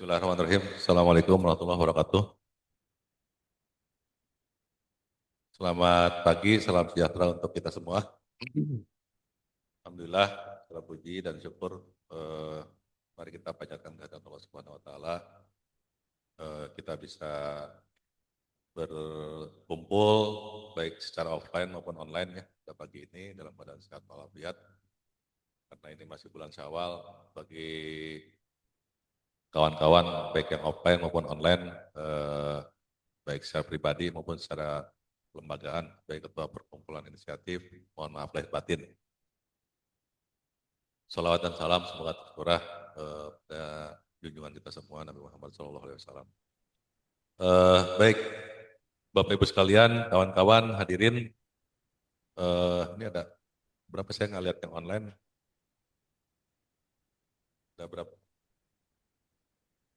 Bismillahirrahmanirrahim. Assalamualaikum warahmatullahi wabarakatuh. Selamat pagi, salam sejahtera untuk kita semua. Alhamdulillah, segala puji dan syukur. Mari kita panjatkan kehadirat Allah Subhanahu Wa Taala. Kita bisa berkumpul baik secara offline maupun online ya pada pagi ini dalam keadaan sehat walafiat. Karena ini masih bulan Syawal, bagi kawan-kawan baik yang offline maupun online, baik secara pribadi maupun secara kelembagaan, baik ketua perkumpulan inisiatif, mohon maaf lahir batin. Salawat dan salam semoga tercurah pada junjungan kita semua Nabi Muhammad SAW. Baik, Bapak Ibu sekalian, kawan-kawan, hadirin, ini ada berapa saya nggak lihat yang online? Ada berapa?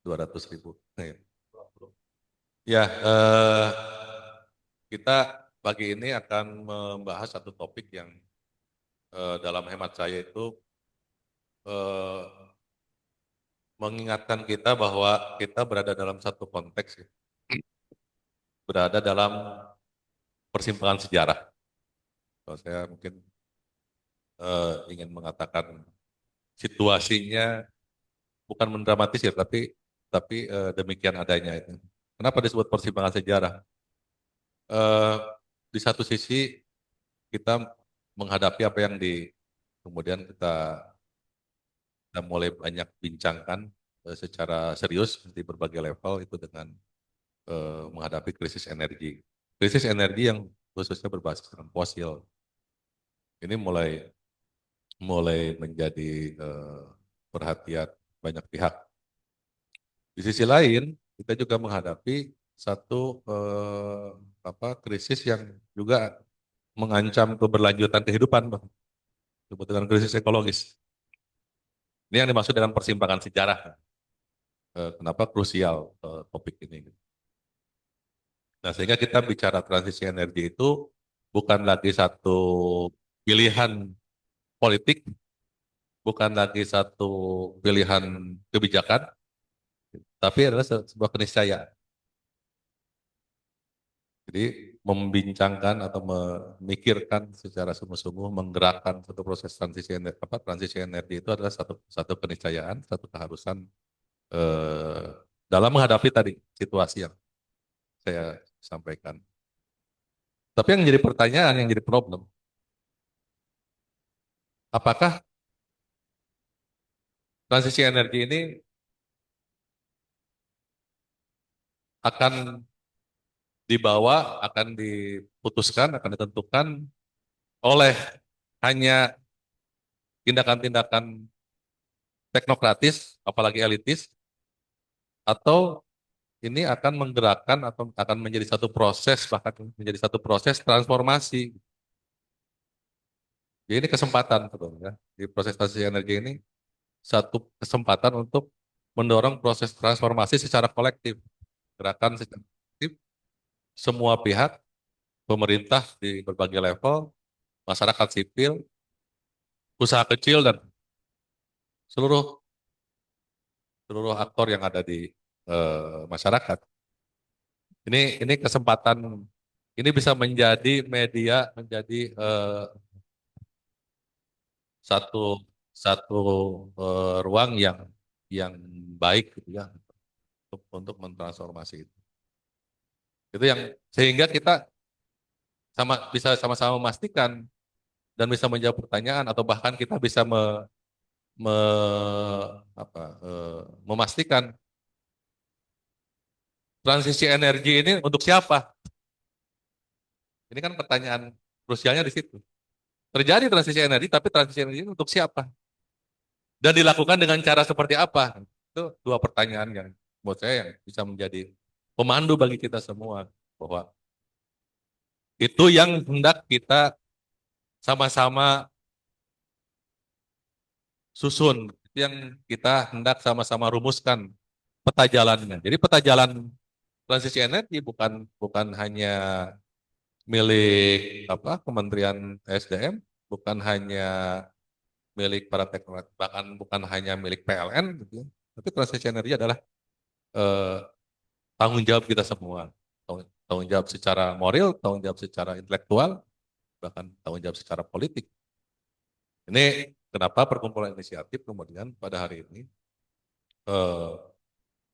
200.000. Ya, kita pagi ini akan membahas satu topik yang dalam hemat saya itu mengingatkan kita bahwa kita berada dalam satu konteks, ya, berada dalam persimpangan sejarah. Kalau saya mungkin ingin mengatakan situasinya bukan mendramatisir, tapi demikian adanya itu. Kenapa disebut persimpangan sejarah? Di satu sisi kita menghadapi apa yang kemudian kita mulai banyak bincangkan secara serius di berbagai level itu dengan menghadapi krisis energi. Krisis energi yang khususnya berbasis dengan fosil. Ini mulai menjadi perhatian banyak pihak. Di sisi lain, kita juga menghadapi satu krisis yang juga mengancam keberlanjutan kehidupan, disebut dengan krisis ekologis. Ini yang dimaksud dengan persimpangan sejarah. Kenapa krusial topik ini? Nah, sehingga kita bicara transisi energi itu bukan lagi satu pilihan politik, bukan lagi satu pilihan kebijakan, tapi adalah sebuah keniscayaan. Jadi membincangkan atau memikirkan secara sungguh-sungguh menggerakkan satu proses transisi energi itu adalah satu keniscayaan, satu keharusan dalam menghadapi tadi situasi yang saya sampaikan. Tapi yang jadi pertanyaan, yang jadi problem, apakah transisi energi ini akan dibawa, akan diputuskan, akan ditentukan oleh hanya tindakan-tindakan teknokratis, apalagi elitis, atau ini akan menggerakkan atau akan menjadi satu proses, bahkan menjadi satu proses transformasi. Jadi ini kesempatan sebetulnya di proses transisi energi ini, satu kesempatan untuk mendorong proses transformasi secara kolektif, gerakan secara kolektif, semua pihak, pemerintah di berbagai level, masyarakat sipil, usaha kecil dan seluruh seluruh aktor yang ada di masyarakat. Ini kesempatan, ini bisa menjadi media, menjadi satu satu ruang yang baik gitu ya untuk mentransformasi itu. Itu yang sehingga kita bisa sama-sama memastikan dan bisa menjawab pertanyaan atau bahkan kita bisa me, memastikan transisi energi ini untuk siapa? Ini kan pertanyaan krusialnya di situ. Terjadi transisi energi, tapi transisi energi ini untuk siapa? Dan dilakukan dengan cara seperti apa? Itu dua pertanyaan yang buat saya yang bisa menjadi pemandu bagi kita semua. Bahwa itu yang hendak kita sama-sama susun. Itu yang kita hendak sama-sama rumuskan peta jalannya. Jadi peta jalan transisi energi bukan hanya milik Kementerian SDM, bukan hanya milik para teknokrat, bahkan bukan hanya milik PLN, gitu ya. Tapi transisi energi adalah eh, tanggung jawab kita semua. Tanggung jawab secara moral, tanggung jawab secara intelektual, bahkan tanggung jawab secara politik. Ini kenapa perkumpulan inisiatif kemudian pada hari ini eh,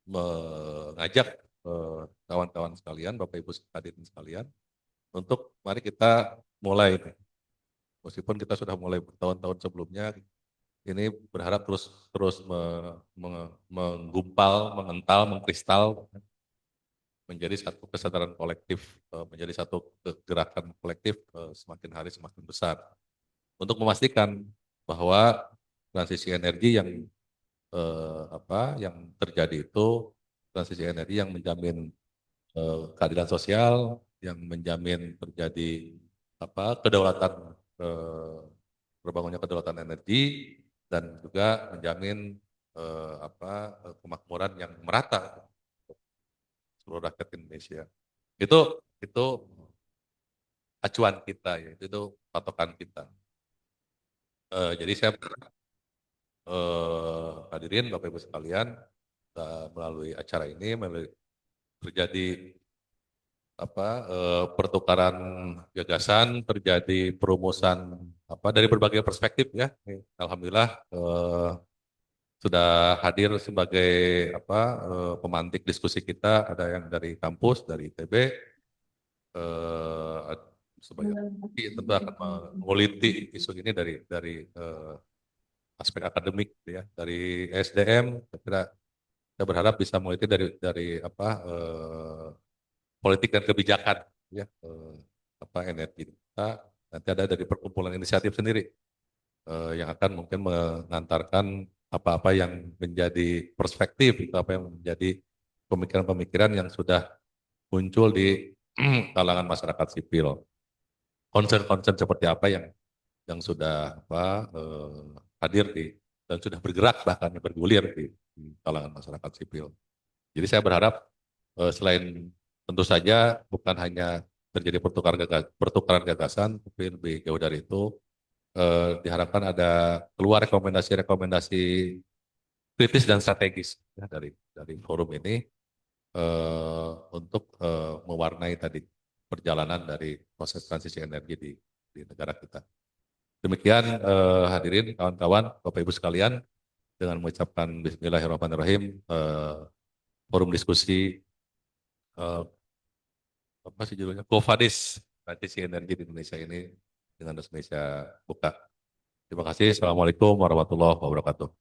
mengajak kawan-kawan sekalian, Bapak Ibu hadirin sekalian, untuk mari kita mulai. Meskipun kita sudah mulai bertahun-tahun sebelumnya, ini berharap terus terus menggumpal, mengental, mengkristal menjadi satu kesadaran kolektif, menjadi satu gerakan kolektif semakin hari semakin besar untuk memastikan bahwa transisi energi yang terjadi itu transisi energi yang menjamin keadilan sosial, yang menjamin terjadi kedaulatan eh, terbangunnya kedaulatan energi dan juga menjamin kemakmuran yang merata untuk seluruh rakyat Indonesia. Itu acuan kita ya, itu patokan kita. Jadi saya hadirin Bapak Ibu sekalian melalui acara ini terjadi pertukaran gagasan, terjadi perumusan dari berbagai perspektif ya. Alhamdulillah sudah hadir sebagai pemantik diskusi kita, ada yang dari kampus, dari ITB, eh, sebanyak tentu akan menguliti isu ini dari aspek akademik ya, dari SDM. Saya berharap bisa menguliti dari politik dan kebijakan ya, energi kita. Nanti ada dari perkumpulan inisiatif sendiri yang akan mungkin mengantarkan apa-apa yang menjadi perspektif, itu apa yang menjadi pemikiran-pemikiran yang sudah muncul di kalangan masyarakat sipil. Concern-concern seperti apa yang sudah hadir dan sudah bergerak bahkan bergulir di kalangan masyarakat sipil. Jadi saya berharap selain tentu saja bukan hanya terjadi pertukaran gagasan, tapi lebih jauh dari itu diharapkan ada keluar rekomendasi-rekomendasi kritis dan strategis ya, dari forum ini untuk mewarnai tadi perjalanan dari proses transisi energi di negara kita. Demikian hadirin kawan-kawan, Bapak Ibu sekalian, dengan mengucapkan Bismillahirrahmanirrahim, forum diskusi eh, apa sih judulnya? Kofadis transisi energi di Indonesia ini dengan resmi saya buka. Terima kasih. Assalamualaikum warahmatullahi wabarakatuh.